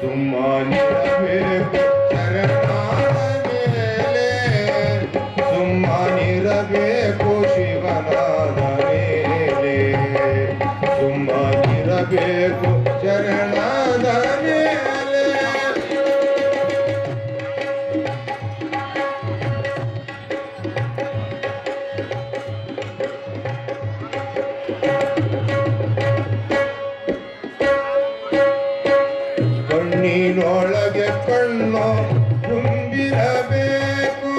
ಸುಮ್ಮನಿರಬೇಕು ಶರಣಾದ ಮೇಲೆ ಸುಮ್ಮನಿರಬೇಕು ಶಿವನಾದ ಮೇಲೆ ಸುಮ್ಮನಿರಬೇಕು ಶರಣಾದ ಮೇಲೆ ಕಣ್ಣಿನೊಳಗೆ ಕಣ್ಣು ತುಂಬಿರಬೇಕು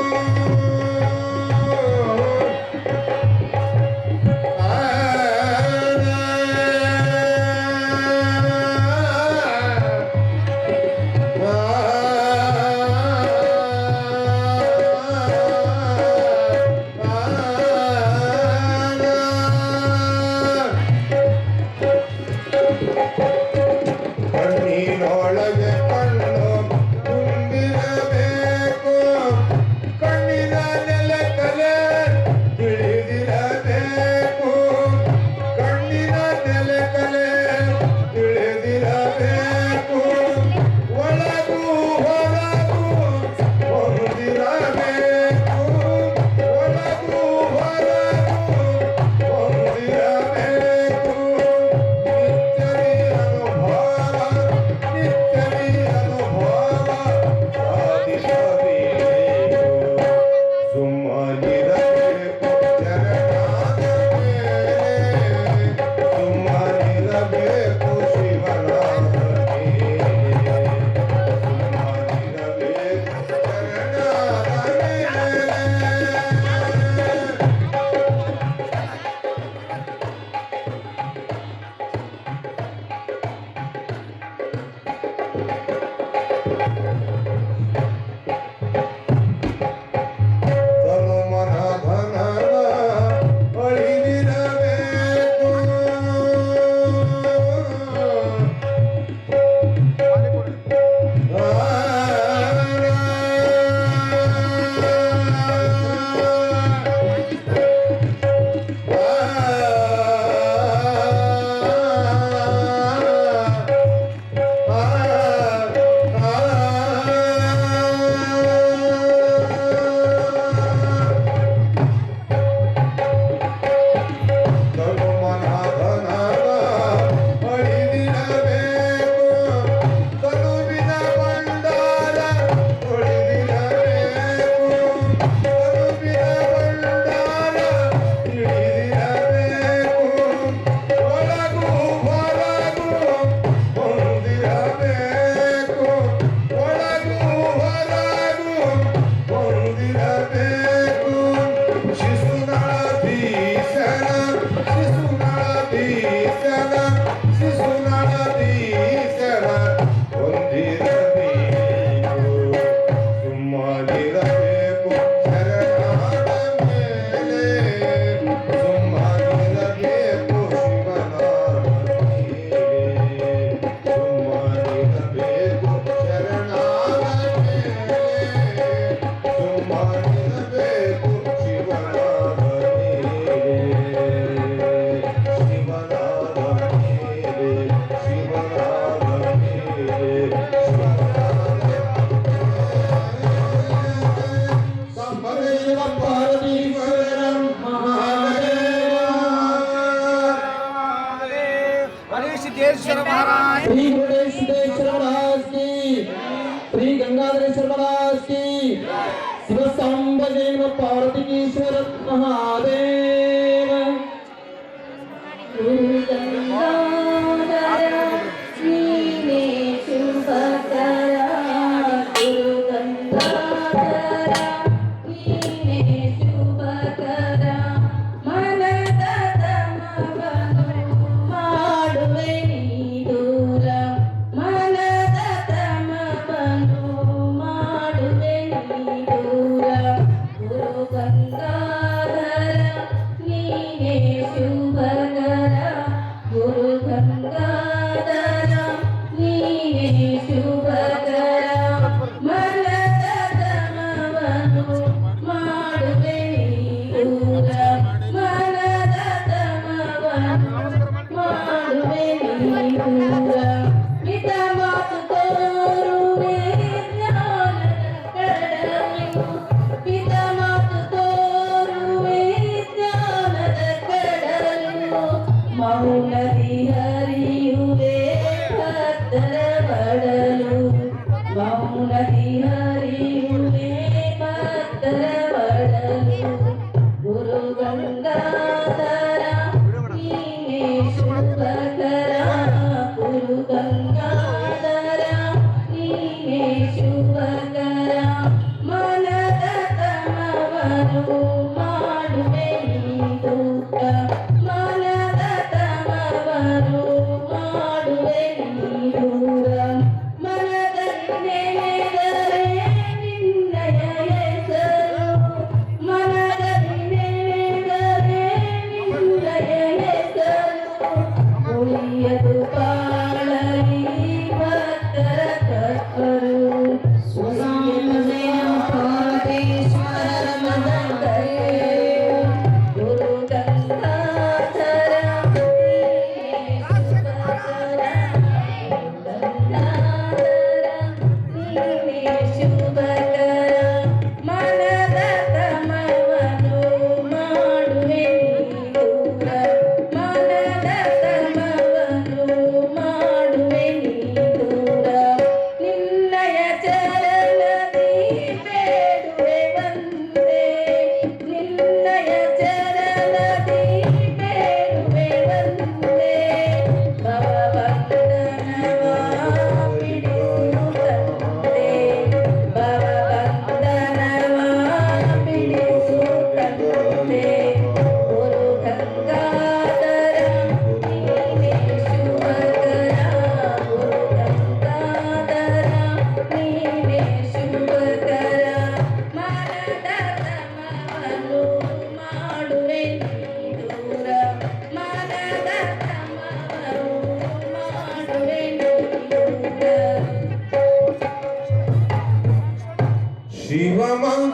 ಕಣ್ಣಿನೊಳಗೆ ಕಣ್ಣು ತುಂಬಿರಬೇಕು ಕಣ್ಣಿನ ನೆಲಕಲೆ ತಿಳಿದಿರಬೇಕು ಕಣ್ಣಿನ ನೆಲಕಲೆ ತಿಳಿದಿರಬೇಕು ಒಳಗೂ ಹೊರಗೂ ಹೊಂದಿರಬೇಕು ಒಳಗೂ ಹೊರಗೂ ಹೊಂದಿರಬೇಕು ನಿತ್ಯದಿ ಅನುಭವ ನಿತ್ಯದಿ ಅನುಭವ ಸಾಧಿಸಬೇಕು ಸುಮ್ಮನಿರಬೇಕು ಶರಣಾದ ಮೇಲೆ ಸುಮ್ಮನಿರಬೇಕು ಶಿವನಾದ ಮೇಲೆ ಸುಮ್ಮನಿರಬೇಕು ಶರಣಾದ ಮೇಲೆ ತನು ಮನ ಧನವ ಅಳಿದಿರಬೇಕು ತನು ಮನ ಧನವ ಅಳಿದಿರಬೇಕು ತನುವಿನ ಭಂಡಾರ ತೊಳೆದಿರಬೇಕು ತನುವಿನ ಭಂಡಾರ ತಿಳಿದಿರಬೇಕು ಒಳಗೂ ಹೊರಗೂ ಹೊಂದಿರಬೇಕು ಒಳಗೂ ಹೊರಗೂ ಹೊಂದಿರಬೇಕು ಶಿಶುನಾಳಧೀಶನ ಶಿಶುನಾಳಧೀಶನ ಶಿಶುನಾಳಧೀಶನ ಹೊಂದಿರಬೇಕು ಸುಮ್ಮನಿರಬೇಕು ಶರಣಾದ ಮೇಲೆ ಸುಮ್ಮನಿರಬೇಕು ಶಿವನಾದ ಮೇಲೆ ಸುಮ್ಮನಿರಬೇಕು ಶರಣಾದ ಮೇಲೆ ಸುಮ್ಮನಿರಬೇಕು ಶಿವನಾದ ಮೇಲೆ ಶಿವನಾದ ಮೇಲೆ ಶಿವನಾದ ಮೇಲೆ ಸಂಭವೇವ ಪಾರ್ವತೀಶ್ವರಂ ಮಹಾದೇವ सिद्धेश्वर महाराज श्री गुरुदेव सिद्धेश्वर महाराज की श्री गंगाधरेश्वर महाराज की शिव सांब जैन पार्वतीश्वर महादेव ಗಂಗಾಧರ ನೀನೇ ಶುಭಕರ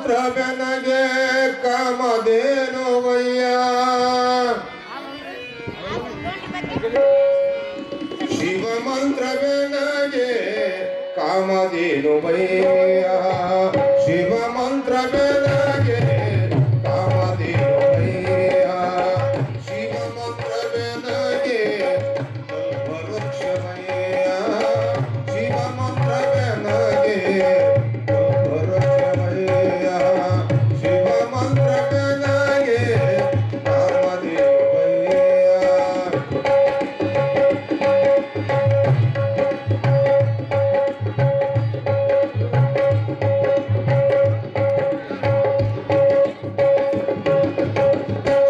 ಮಂತ್ರವೆನಗೆ ಕಾಮಧೇನುವಯ್ಯ ಶಿವ ಮಂತ್ರವೆನಗೆ ಕಾಮಧೇನುವಯ್ಯ ಶಿವ ಮಂತ್ರವೆನಗೆ ಕಾಮಧೇನುವಯ್ಯ ಶಿವ ಮಂತ್ರವೆನಗೆ ಕಲ್ಪವೃಕ್ಷಮಯ್ಯ ಶಿವ ಮಂತ್ರವೆನಗೆ ಕಲ್ಪವೃಕ್ಷಮಯ್ಯ ಶಿವ ಮಂತ್ರವೆನಗೆ ಕಾಮಧೇನುವಯ್ಯ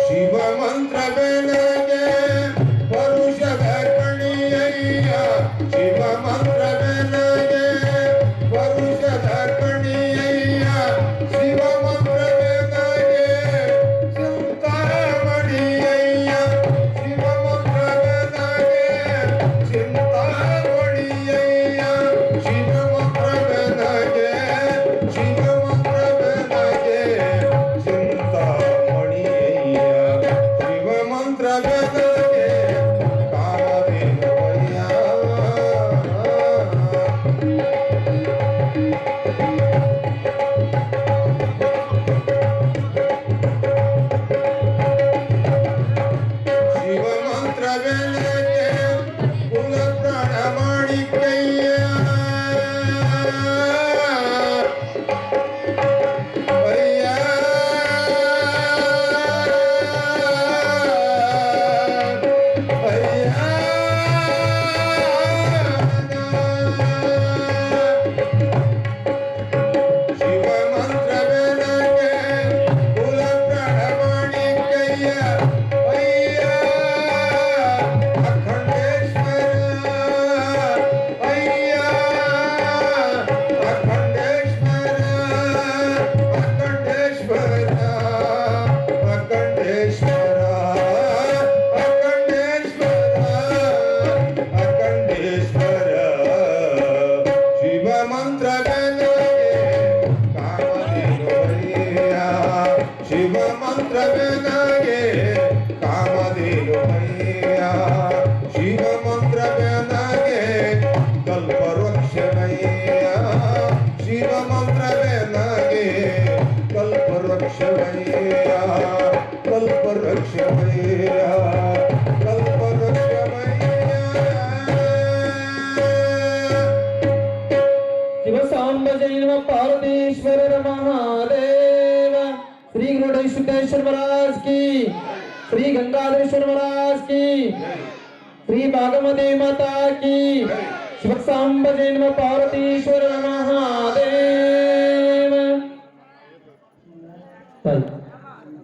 ಶಿವ ಮಂತ್ರವೆನಗೆ ಪರುಷದ ಕಣಿಯಯ್ಯ ಶಿವ ಮಂತ್ರವೆನಗೆ ಪರುಷದ ಕಣಿಯಯ್ಯ ಶಿವ ಮಂತ್ರವೆನಗೆ ಚಿಂತಾಮಣಿಯಯ್ಯ ಶಿವ ಮಂತ್ರವೆನಗೆ ಚಿಂತಾಮಣಿಯಯ್ಯ ಶಿವ ಮಂತ್ರವೆನಗೆ ಶಿವ ಮಂತ್ರವೆನಗೆ ಚಿಂತಾಮಣಿಯಯ್ಯ ಶಿವ ಮಂತ್ರವೆನಗೆ ಕಾಮಧೇನುವಯ್ಯ ಶಿವ ಮಂತ್ರವೆನಗೆ ಕುಲ ಪ್ರಾಣಮಾಣಿಕಯ್ಯ ಅಯ್ಯ ಶಿವ ಮಂತ್ರವೆನಗೆ ಕುಲ ಪ್ರಾಣಮಾಣಿಕಯ್ಯ ಅಯ್ಯ ಅಖಂಡೇಶ್ವರ ಅಯ್ಯ ಅಖಂಡೇಶ್ವರ ಅಖಂಡೇಶ್ವರ ಅಖಂಡೇಶ್ವರ ಅಖಂಡೇಶ್ವರ ಅಖಂಡೇಶ್ವರ ಶಿವ ಮಂತ್ರವೆನಗೆ ಕಾಮಧೇನುವಯ್ಯ ಶಿವ ಮಂತ್ರವೆನಗೆ ಕಾಮಧೇನುವಯ್ಯ ಶಿವ ಮಂತ್ರವೆನಗೆ ಕಲ್ಪವೃಕ್ಷಮಯ್ಯ ಶಿವ ಮಂತ್ರವೆನಗೆ ಕಲ್ಪವೃಕ್ಷಮಯ್ಯ ಕಲ್ಪವೃಕ್ಷಮಯ್ಯ ಕಲ್ಪವೃಕ್ಷಮಯ್ಯ ಶಿವ ಸಾಂಬ ಜೈನ ಪಾರ್ವತೀಶ್ವರ महादेव श्री गुरुदेव सिद्धेश्वर महाराज की श्री गंगाधरेश्वर महाराज की श्री बागमती माता की शिव सांब जैन पार्वतीश्वर महादेव